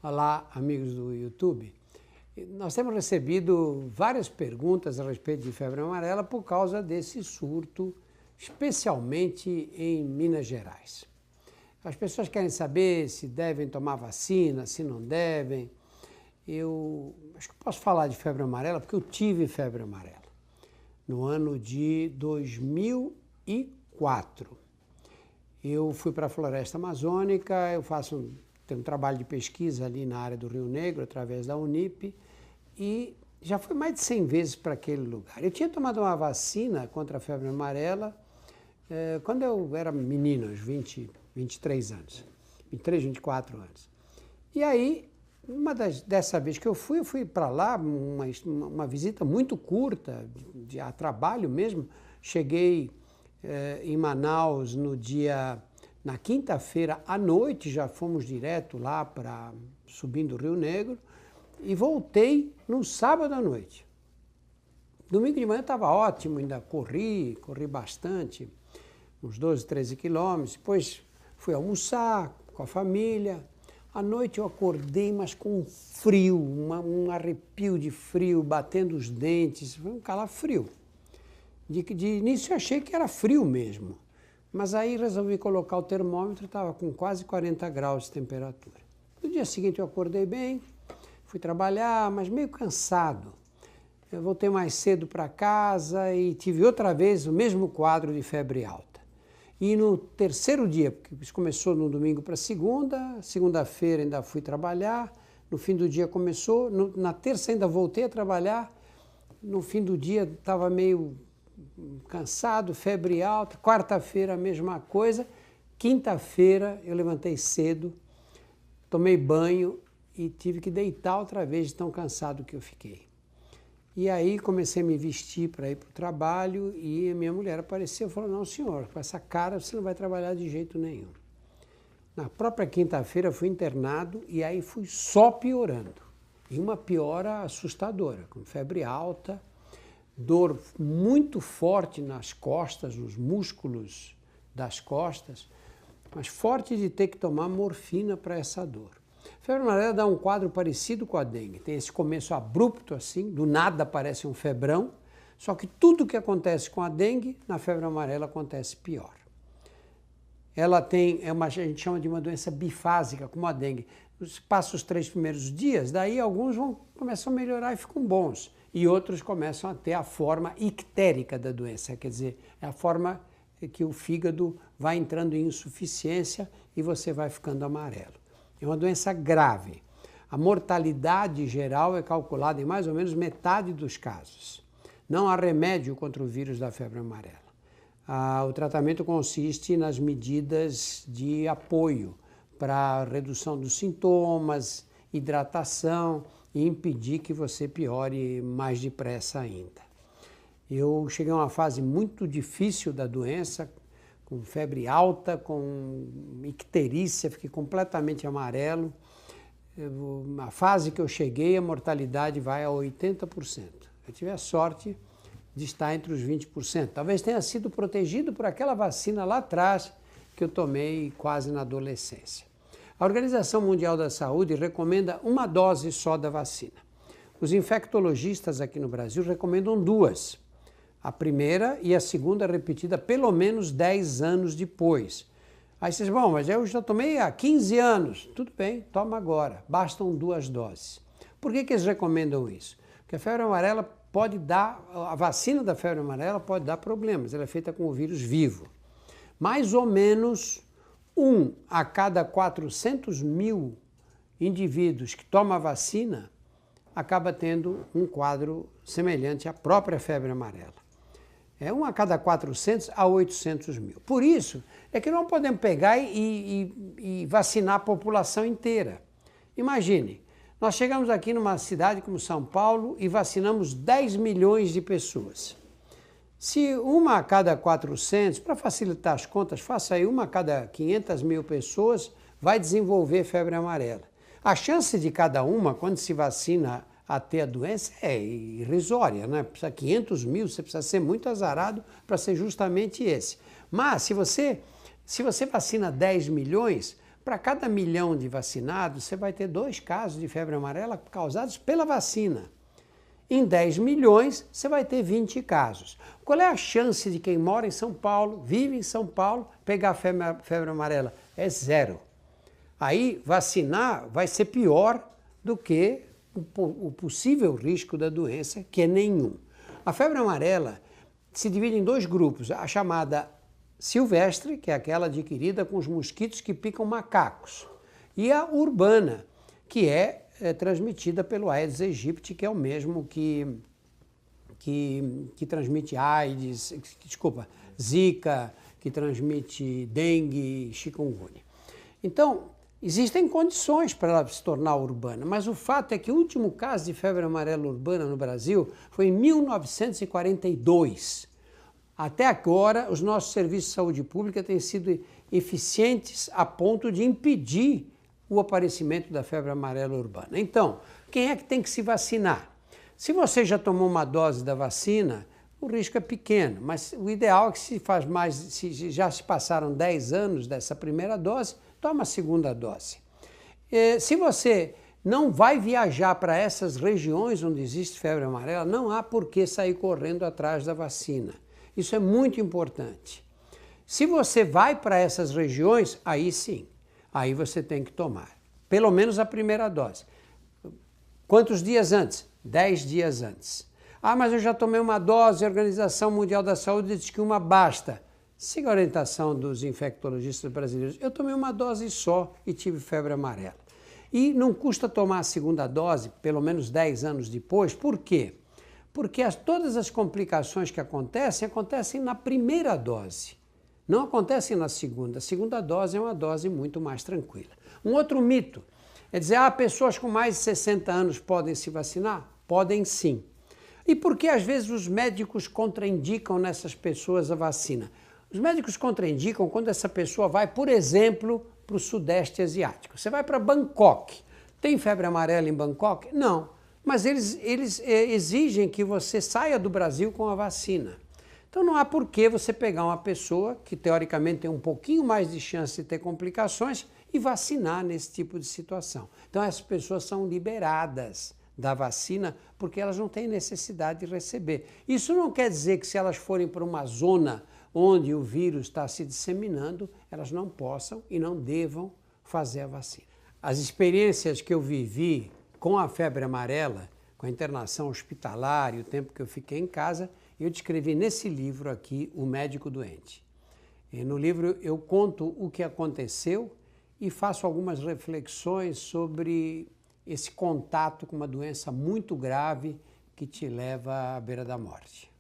Olá, amigos do YouTube. Nós temos recebido várias perguntas a respeito de febre amarela por causa desse surto, especialmente em Minas Gerais. As pessoas querem saber se devem tomar vacina, se não devem. Eu acho que posso falar de febre amarela porque eu tive febre amarela no ano de 2004. Eu fui para a Floresta Amazônica, tenho um trabalho de pesquisa ali na área do Rio Negro, através da Unip, e já fui mais de 100 vezes para aquele lugar. Eu tinha tomado uma vacina contra a febre amarela quando eu era menino, aos 23 anos, 23, 24 anos. E aí, dessa vez que eu fui para lá, uma visita muito curta, a trabalho mesmo. Cheguei em Manaus na quinta-feira à noite, já fomos direto lá subindo o Rio Negro, e voltei no sábado à noite. Domingo de manhã estava ótimo, ainda corri bastante, uns 12, 13 quilômetros, depois fui almoçar com a família. À noite eu acordei, mas com frio, um arrepio de frio, batendo os dentes, foi um calafrio. De início eu achei que era frio mesmo, mas aí resolvi colocar o termômetro, estava com quase 40 graus de temperatura. No dia seguinte eu acordei bem, fui trabalhar, mas meio cansado. Eu voltei mais cedo para casa e tive outra vez o mesmo quadro de febre alta. E no terceiro dia, porque isso começou no domingo para segunda-feira ainda fui trabalhar, no fim do dia começou, na terça ainda voltei a trabalhar, no fim do dia estava meio cansado, febre alta, quarta-feira a mesma coisa, quinta-feira eu levantei cedo, tomei banho e tive que deitar outra vez de tão cansado que eu fiquei. E aí comecei a me vestir para ir para o trabalho e a minha mulher apareceu e falou: não, senhor, com essa cara você não vai trabalhar de jeito nenhum. Na própria quinta-feira fui internado e aí fui só piorando. E uma piora assustadora, com febre alta, dor muito forte nas costas, nos músculos das costas, mas forte de ter que tomar morfina para essa dor. A febre amarela dá um quadro parecido com a dengue, tem esse começo abrupto assim, do nada aparece um febrão, só que tudo que acontece com a dengue, na febre amarela acontece pior. Ela a gente chama de uma doença bifásica, como a dengue. Passa os 3 primeiros dias, daí alguns começam a melhorar e ficam bons. E outros começam a ter a forma ictérica da doença, quer dizer, é a forma que o fígado vai entrando em insuficiência e você vai ficando amarelo. É uma doença grave. A mortalidade geral é calculada em mais ou menos metade dos casos. Não há remédio contra o vírus da febre amarela. O tratamento consiste nas medidas de apoio para a redução dos sintomas, hidratação e impedir que você piore mais depressa ainda. Eu cheguei a uma fase muito difícil da doença, com febre alta, com icterícia, fiquei completamente amarelo. A fase que eu cheguei, a mortalidade vai a 80%. Eu tive a sorte de estar entre os 20%. Talvez tenha sido protegido por aquela vacina lá atrás que eu tomei quase na adolescência. A Organização Mundial da Saúde recomenda uma dose só da vacina. Os infectologistas aqui no Brasil recomendam 2. A primeira e a segunda repetida pelo menos 10 anos depois. Aí vocês dizem: bom, mas eu já tomei há 15 anos. Tudo bem, toma agora. Bastam 2 doses. Por que eles recomendam isso? Porque a febre amarela a vacina da febre amarela pode dar problemas. Ela é feita com o vírus vivo. Mais ou menos 1 a cada 400 mil indivíduos que tomam a vacina acaba tendo um quadro semelhante à própria febre amarela. É 1 a cada 400 a 800 mil. Por isso é que não podemos pegar e vacinar a população inteira. Imagine, nós chegamos aqui numa cidade como São Paulo e vacinamos 10 milhões de pessoas. Se 1 a cada 400, para facilitar as contas, faça aí 1 a cada 500 mil pessoas vai desenvolver febre amarela. A chance de cada uma, quando se vacina a ter a doença, é irrisória, né? Precisa 500 mil, você precisa ser muito azarado para ser justamente esse. Mas se você vacina 10 milhões, para cada 1 milhão de vacinados, você vai ter 2 casos de febre amarela causados pela vacina. Em 10 milhões, você vai ter 20 casos. Qual é a chance de quem mora em São Paulo, vive em São Paulo, pegar febre amarela? É 0. Aí, vacinar vai ser pior do que o possível risco da doença, que é nenhum. A febre amarela se divide em 2 grupos, a chamada silvestre, que é aquela adquirida com os mosquitos que picam macacos, e a urbana, que é transmitida pelo Aedes aegypti, que é o mesmo que transmite AIDS, Zika, que transmite dengue, chikungunya. Então, existem condições para ela se tornar urbana, mas o fato é que o último caso de febre amarela urbana no Brasil foi em 1942. Até agora, os nossos serviços de saúde pública têm sido eficientes a ponto de impedir o aparecimento da febre amarela urbana. Então, quem é que tem que se vacinar? Se você já tomou uma dose da vacina, o risco é pequeno, mas o ideal é que se já se passaram 10 anos dessa primeira dose, toma a segunda dose. Se você não vai viajar para essas regiões onde existe febre amarela, não há por que sair correndo atrás da vacina. Isso é muito importante. Se você vai para essas regiões, aí sim, aí você tem que tomar, pelo menos a primeira dose. Quantos dias antes? 10 dias antes. Ah, mas eu já tomei uma dose, a Organização Mundial da Saúde diz que uma basta. Siga a orientação dos infectologistas brasileiros. Eu tomei uma dose só e tive febre amarela. E não custa tomar a segunda dose, pelo menos 10 anos depois. Por quê? Porque todas as complicações que acontecem na primeira dose. Não acontecem na segunda. A segunda dose é uma dose muito mais tranquila. Um outro mito é dizer, pessoas com mais de 60 anos podem se vacinar? Podem sim. E por que às vezes os médicos contraindicam nessas pessoas a vacina? Os médicos contraindicam quando essa pessoa vai, por exemplo, para o Sudeste Asiático. Você vai para Bangkok. Tem febre amarela em Bangkok? Não. Mas eles exigem que você saia do Brasil com a vacina. Então não há por que você pegar uma pessoa que teoricamente tem um pouquinho mais de chance de ter complicações e vacinar nesse tipo de situação. Então essas pessoas são liberadas da vacina porque elas não têm necessidade de receber. Isso não quer dizer que se elas forem para uma zona onde o vírus está se disseminando, elas não possam e não devam fazer a vacina. As experiências que eu vivi com a febre amarela, com a internação hospitalar e o tempo que eu fiquei em casa, eu descrevi nesse livro aqui, O Médico Doente. E no livro eu conto o que aconteceu e faço algumas reflexões sobre esse contato com uma doença muito grave que te leva à beira da morte.